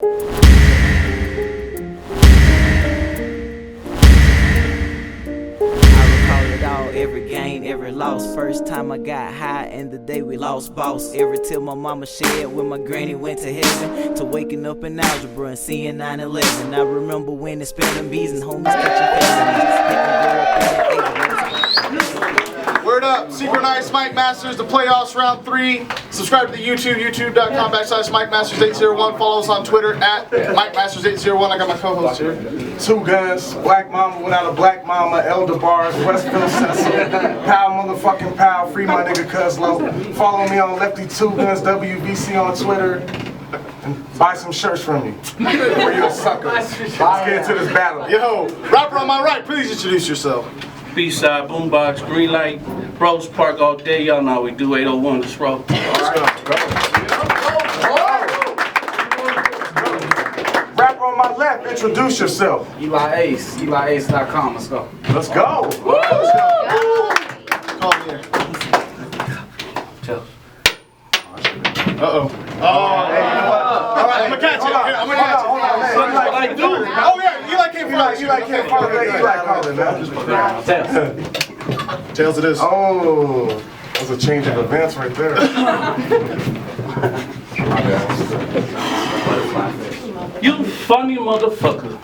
Every gain, every loss. First time I got high and the day we lost boss. Every tear my mama shed when my granny went to heaven. To waking up in algebra and seeing 9/11. I remember when they spelling bees and homies catching Word up, Synchronized Mike Masters, the playoffs round 3. Subscribe to the YouTube, youtube.com/MikeMasters801. Follow us on Twitter at MikeMasters801. I got my co-host here. Two Guns, Black Mama without a Black Mama, Elder Bars, Westville Cecil, Pow motherfucking Pow, free my nigga Cuzlo. Follow me on Lefty Two Guns WBC on Twitter. And buy some shirts from me. Or you're a sucker. Let's get into this battle. Yo, rapper on my right, please introduce yourself. BSide, Boombox, Green Light, Rose Park all day. Y'all know how we do 801. Let's roll. Let's go. Rapper on my left, introduce yourself. Eli Ace, EliAce.com. Let's go. Let's go. Let's go. Call me here. Uh-oh. Oh, hey, you know what? All right, I'm gonna catch it. I'm gonna catch it. Oh, yeah, Eli can't follow. Eli can't follow. Eli calling, man. Tails it is. Oh, that was a change of events right there. You funny motherfucker.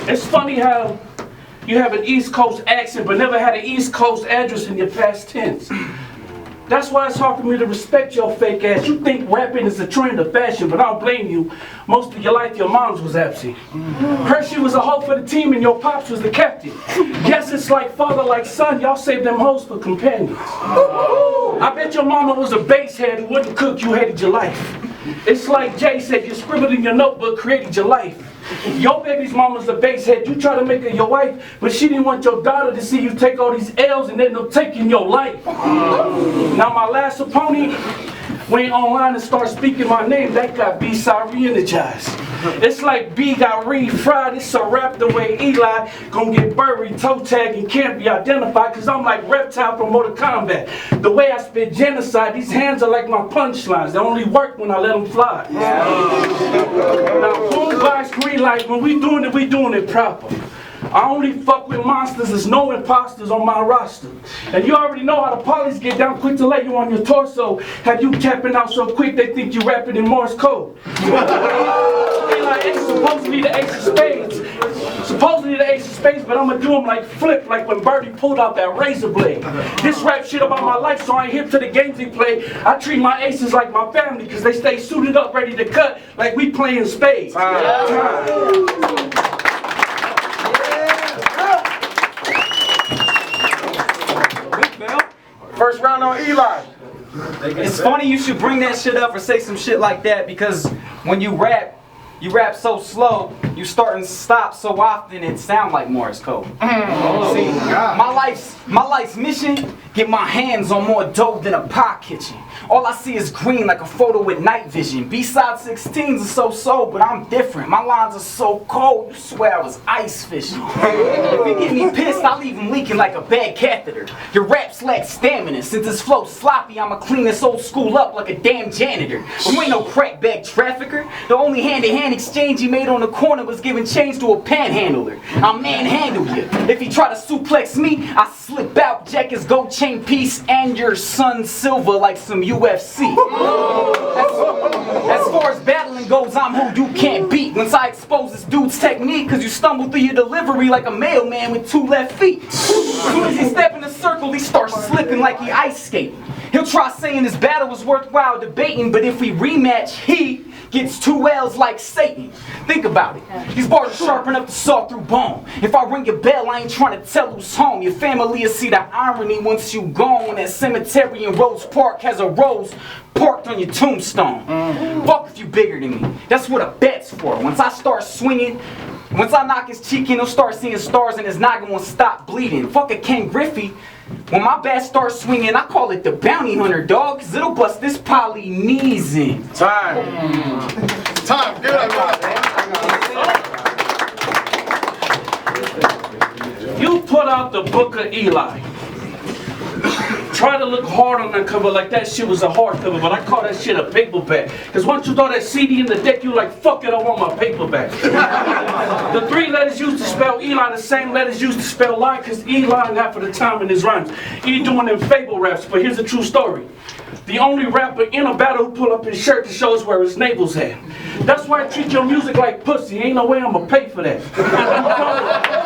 It's funny how you have an East Coast accent but never had an East Coast address in your past tense. That's why it's hard for me to respect your fake ass. You think rapping is a trend of fashion, but I don't blame you. Most of your life, your moms was absent. Hershey was a hoe for the team and your pops was the captain. Guess it's like father, like son. Y'all saved them hoes for companions. I bet your mama was a basehead who wouldn't cook, you hated your life. It's like Jay said, you scribbled in your notebook, created your life. Your baby's mama's a basehead. You try to make her your wife, but she didn't want your daughter to see you take all these L's and end up taking your life. Now my last opponent went online and started speaking my name. That got BSide re-energized. It's like B got re-fried. It's a rap the way Eli gonna get buried, toe tag, and can't be identified, cause I'm like Reptile from Mortal Kombat. The way I spit genocide, these hands are like my punchlines. They only work when I let them fly. Now Boombox, Green Light, when we doing it proper. I only fuck with monsters, there's no imposters on my roster. And you already know how the police get down quick to lay you on your torso. Have you tapping out so quick they think you rapping in Morse code. Like, it's supposedly the ace of spades. Supposedly the ace of spades, but I'ma do them like flip, like when Birdie pulled out that razor blade. This rap shit about my life, so I ain't hip to the games he play. I treat my aces like my family, cause they stay suited up, ready to cut, like we playing spades. First round on Eli. It's funny you should bring that shit up or say some shit like that, because when you rap so slow, you start and stop so often it sound like Morse code. See, my life's mission, get my hands on more dough than a pie kitchen. All I see is green like a photo with night vision. B-side 16s are so, but I'm different. My lines are so cold, you swear I was ice fishing. If you get me pissed, I'll leave them leaking like a bad catheter. Your raps lack stamina. Since this flow's sloppy, I'ma clean this old school up like a damn janitor. You ain't no crack bag trafficker. The only hand-to-hand exchange you made on the corner was giving change to a panhandler. I'll manhandle you. If you try to suplex me, I slip out, jack his gold chain piece and your son's silver like some UFC. As far as battling goes, I'm who you can't beat. Once I expose this dude's technique, cause you stumble through your delivery like a mailman with 2 left feet. As soon as he step in the circle, he starts slipping like he ice skating. He'll try saying this battle was worthwhile debating, but if we rematch, he gets 2 L's like Satan. Think about it. These bars are sharp enough to saw through bone. If I ring your bell, I ain't trying to tell who's home. Your family will see the irony once you gone. That cemetery in Rose Park has a rose parked on your tombstone. Fuck if you bigger than me. That's what a bet's for. Once I start swinging, once I knock his cheek in, he'll start seeing stars and his noggin won't stop bleeding. Fuck a Ken Griffey. When my bat starts swinging, I call it the bounty hunter, dog, cause it'll bust this Polynesian in. Time. Good. You put out the book of Eli. try to look hard on that cover like that shit was a hardcover, but I call that shit a paperback. Because once you throw that CD in the deck, you like, fuck it, I want my paperback. The 3 letters used to spell Eli, the same letters used to spell lie, because Eli half of the time in his rhymes. He doing them fable raps, but here's a true story. The only rapper in a battle who pull up his shirt to show us where his navel's at. That's why I treat your music like pussy. Ain't no way I'ma pay for that.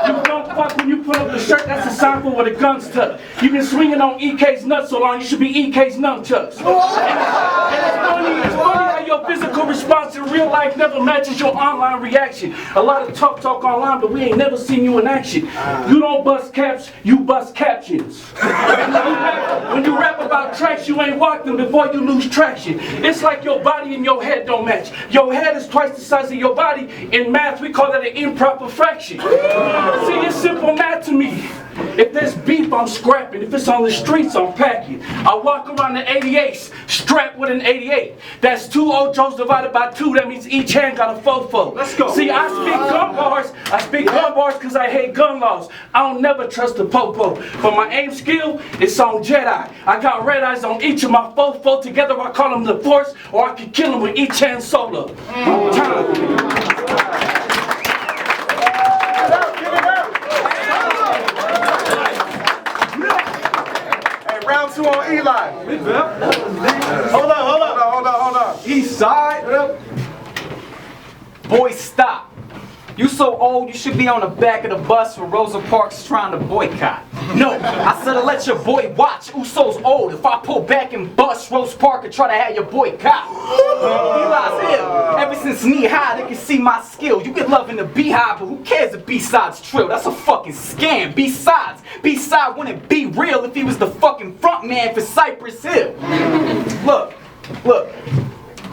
You don't fuck when you pull up the shirt, that's a sign for where the gun's tucked. You been swinging on EK's nuts so long, you should be EK's nunchucks. And it's funny how your physical response in real life never matches your online reaction. A lot of tough talk online, but we ain't never seen you in action. You don't bust caps, you bust captions. When you rap about tracks, you ain't walked them before you lose traction. It's like your body and your head don't match. Your head is twice the size of your body. In math, we call that an improper fraction. See, it's simple math to me. If there's beef, I'm scrapping. If it's on the streets, I'm packing. I walk around the 88s, strapped with an 88. That's 2 Ojos divided by 2. That means each hand got a fofo. Let's go. See, I speak gun bars. I speak gun bars because I hate gun laws. I don't never trust the popo. But my aim skill is on Jedi. I got red eyes on each of my fofo. Together I call them the Force, or I could kill them with each hand solo. Round 2 on Eli. Hold on. BSide. Boy, stop. You so old, you should be on the back of the bus when Rosa Parks trying to boycott. No, I said to let your boy watch. Uso's old. If I pull back and bust, Rosa Parks and try to have your boy cop. Eli's ill. Ever since knee high, they can see my skill. You get love in the beehive, but who cares if B-Side's trill? That's a fucking scam. B-Side wouldn't be real if he was the fucking front man for Cypress Hill. Look.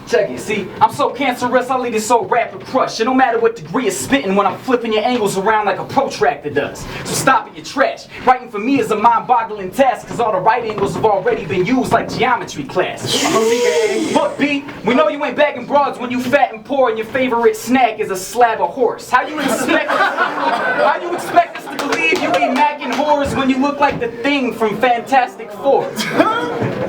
Check it, see, I'm so cancerous, I lead it so rapid crush. It don't matter what degree of spitting when I'm flipping your angles around like a protractor does. So stop it, you're trash. Writing for me is a mind-boggling task, cause all the right angles have already been used like geometry class. Look, B, we know you ain't bagging broads when you fat and poor and your favorite snack is a slab of horse. How you expect us to believe you be macking whores when you look like the Thing from Fantastic Four?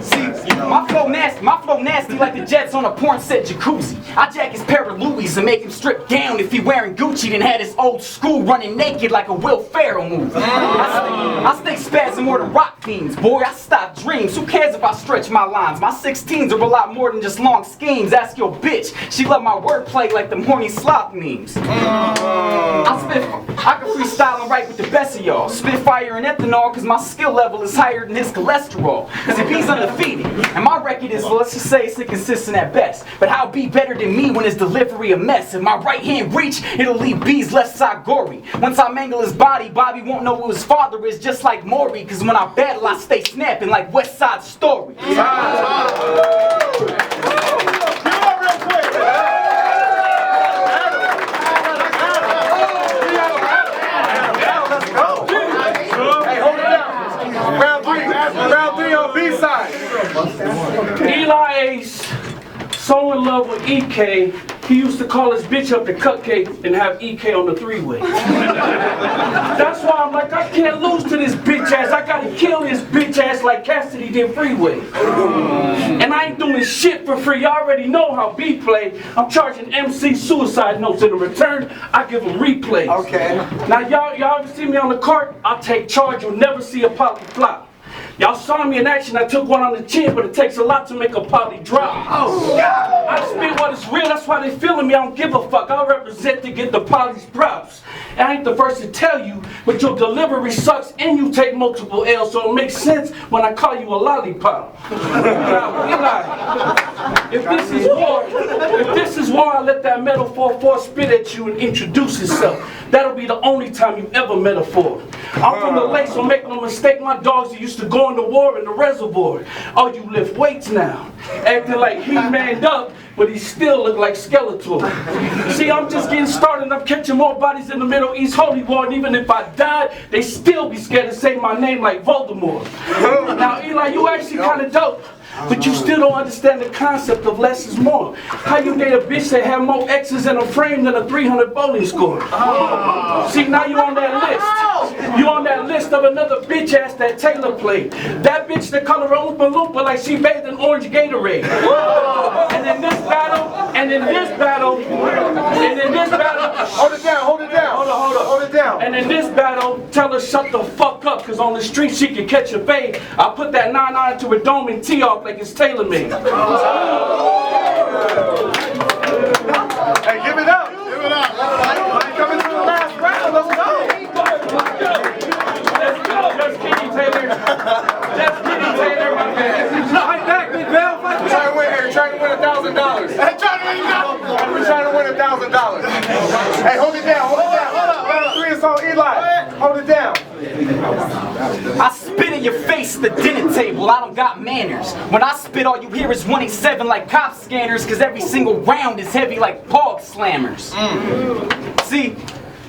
See, my flow nasty like the Jets on a porn set jacuzzi. I jack his pair of Louis and make him strip down if he wearing Gucci, then had his old school running naked like a Will Ferrell movie. I stay spazzing more than rock fiends, boy. I stop dreams. Who cares if I stretch my lines? My 16s are a lot more than just long schemes. Ask your bitch. She love my wordplay like them horny sloth memes. I can freestyle and write with the best of y'all. Spitfire and ethanol cause my skill level is higher than his cholesterol. Cause if he's undefeated, and my record is, well, let's just say it's inconsistent at best. But how be better than me when his delivery a mess? If my right hand reach, it'll leave B's left side gory. Once I mangle his body, Bobby won't know who his father is, just like Maury. Cause when I battle, I stay snapping like West Side Story. Round 3 on B-Side. Eli Ace, so in love with EK, he used to call his bitch up to Cupcake and have EK on the 3-way. That's why I'm like, I can't lose to this bitch ass. I gotta kill this bitch ass like Cassidy did Freeway. And I ain't doing shit for free. Y'all already know how B play. I'm charging MC suicide notes. In return, I give them replays. Okay. Now y'all ever see me on the cart? I'll take charge. You'll never see a poly flop. Y'all saw me in action, I took one on the chin, but it takes a lot to make a poly drop. Oh, God. I spit what is real, that's why they feeling me, I don't give a fuck. I represent to get the poly's props. And I ain't the first to tell you, but your delivery sucks and you take multiple L's, so it makes sense when I call you a lollipop. Now, Eli, if this is war, I let that metal 4-4 spit at you and introduce itself. That'll be the only time you ever metaphor. I'm from the lake, so make no mistake, my dogs used to go into war in the reservoir. Oh, you lift weights now, acting like he manned up, but he still look like Skeletor. See, I'm just getting started, I'm catching more bodies in the Middle East Holy War, and even if I died, they still be scared to say my name like Voldemort. Now, Eli, you actually kind of dope. but you still don't understand the concept of less is more. How you date a bitch that have more X's in a frame than a 300 bowling score? See, now you on that list. You on that list of another bitch ass that Taylor played. That bitch that color Oompa Loompa like she bathed in orange Gatorade. And in this battle, Hold it down, hold it down. Hold it down. And in this battle, tell her shut the fuck up, cause on the street she can catch a fade. I put that 9-9 to a dome and tee off like it's tailor made. Hey, give it up. Give it up. Coming to the last round, let's go. Let's go. Just kidding, Taylor. Just kidding, Taylor, my man. Fight back, Big Bell. Fight back. Trying to win $1,000. Hey, try to win it. We're trying to win $1,000. Hey, hold it down, hold it down. Round 3 is on Eli. Hold it down. I spit in your face at the dinner table, I don't got manners. When I spit, all you hear is 187 like cop scanners, cause every single round is heavy like pog slammers. See,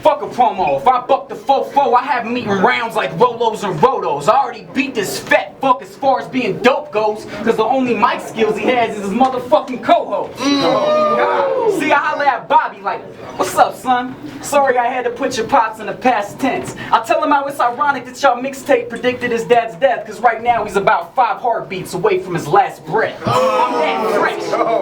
fuck a promo. If I buck the fofo, I have him eating rounds like Rolos and Rotos. I already beat this fat fuck as far as being dope goes, cause the only mic skills he has is his motherfucking co-host. See, I holler at Bobby like, what's up, son? Sorry I had to put your pops in the past tense. I tell him how it's ironic that y'all mixtape predicted his dad's death, cause right now he's about 5 heartbeats away from his last breath. I'm that fresh.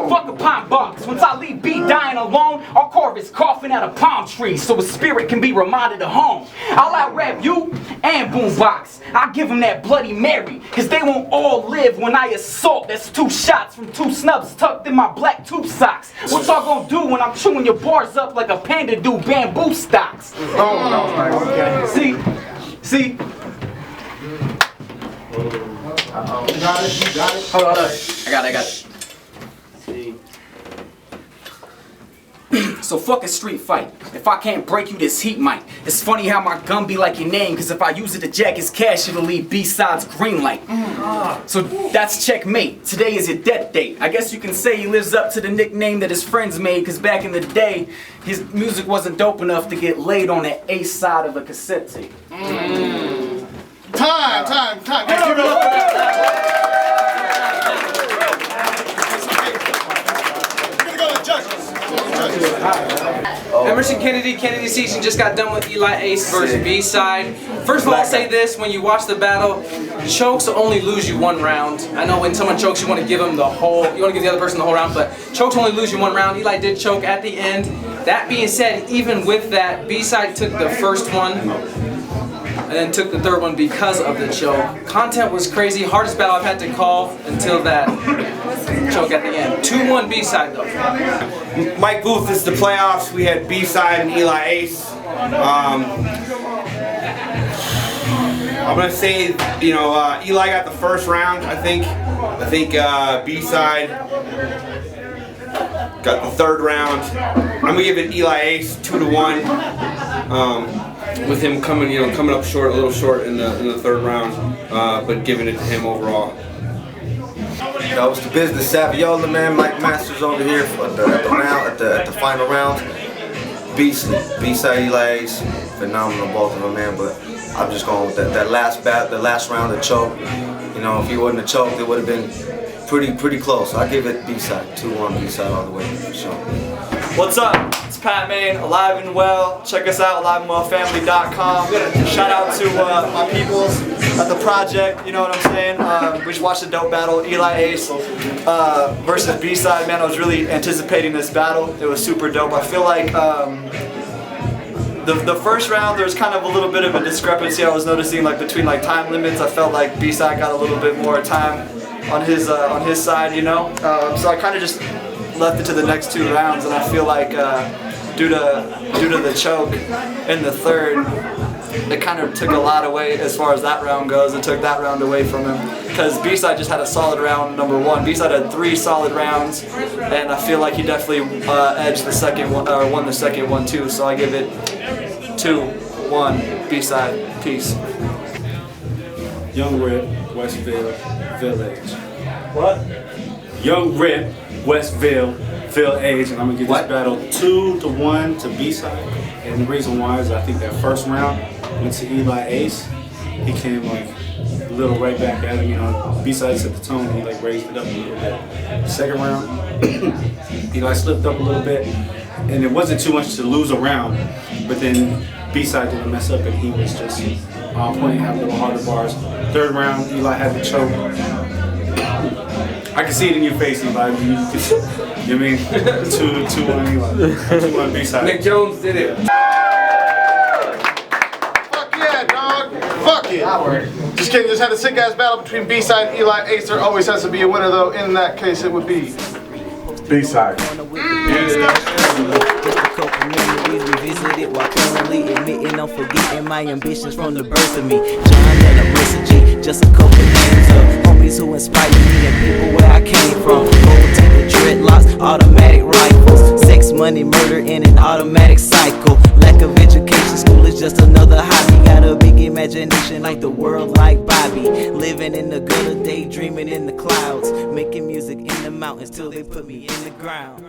Fuck a pine box. Once I leave B dying alone, I'll carve his coffin out of palm trees so his spirit can be reminded of home. I'll out-rap you and Boombox. I'll give him that Bloody Mary, cause they won't all live when I assault. That's 2 shots from 2 snubs tucked in my black tube socks. What y'all gonna do when I'm chewing your bars up like a panda do bamboo stocks? See? You got it. Hold on. I got it. So fuck a street fight. If I can't break you, this heat might. It's funny how my gun be like your name, cause if I use it to jack his cash, it'll leave B-Side's green light. So that's checkmate. Today is your death date. I guess you can say he lives up to the nickname that his friends made, cause back in the day, his music wasn't dope enough to get laid on the A side of a cassette tape. Time. Let's give it up for that. We're gonna go to judges. Emerson Kennedy season just got done with Eli Ace versus B-Side. First of all, I'll say this, when you watch the battle, chokes only lose you 1 round. I know when someone chokes, you want to give them the whole, you want to give the other person the whole round, but chokes only lose you 1 round. Eli did choke at the end. That being said, even with that, B-Side took the first one and then took the 3rd one because of the choke. Content was crazy, hardest battle I've had to call until that choke at the end. 2-1 B-Side though. Mike Booth is the playoffs. We had B-Side and Eli Ace. I'm gonna say, Eli got the first round. I think B-Side got the 3rd round. I'm gonna give it Eli Ace 2-1. With him coming up short, a little short in the 3rd round, but giving it to him overall. That was the business Saviola, man. Mike Masters over here at the final round. B-Side, Eli Ace, phenomenal both of them, man. But I'm just going with that last round of choke. If he wouldn't have choked, it would have been pretty close. I give it B-Side, 2-1 B-Side all the way for sure. What's up? It's Pat Main, alive and well. Check us out, aliveandwellfamily.com. Shout out to my peoples at the project, you know what I'm saying? We just watched a dope battle, Eli Ace versus B-Side. Man, I was really anticipating this battle. It was super dope. I feel like the first round, there was kind of a little bit of a discrepancy I was noticing, like between time limits. I felt like B-Side got a little bit more time on his side, so I kind of just left it to the next 2 rounds, and I feel like due to the choke in the 3rd, it kind of took a lot away as far as that round goes. It took that round away from him because B-Side just had a solid round number 1. B-Side had 3 solid rounds, and I feel like he definitely edged the second one, or won the second one too. So I give it 2-1 B-Side. Peace. Young Rip, Westville Village. What? Young Rip, Westville Village, and I'm gonna give this battle 2-1 to B-Side. And the reason why is I think that first round went to Eli Ace. He came like little right back at him. You know, B-Side set the tone. He like raised it up a little bit. Second round, he like slipped up a little bit, and it wasn't too much to lose a round. But then B-Side didn't mess up, and he was just on point, have a little harder bars. Third round, Eli had the choke. I can see it in your face, Eli. You know what I mean? 2-1 Eli. 2-1 B-Side. Nick Jones did it. Fuck yeah, dog. Fuck it. Just kidding. Just had a sick ass battle between B-Side and Eli Ace. There always has to be a winner though. In that case, it would be B-Side. Revisited while currently admitting I'm forgetting my ambitions from the birth of me. John and Arissa G, just a couple names of homies who inspired me and people where I came from. Gold teeth, dreadlocks, automatic rifles, sex, money, murder in an automatic cycle. Lack of education, school is just another hobby. Got a big imagination like the world like Bobby. Living in the gutter, daydreaming in the clouds, making music in the mountains till they put me in the ground.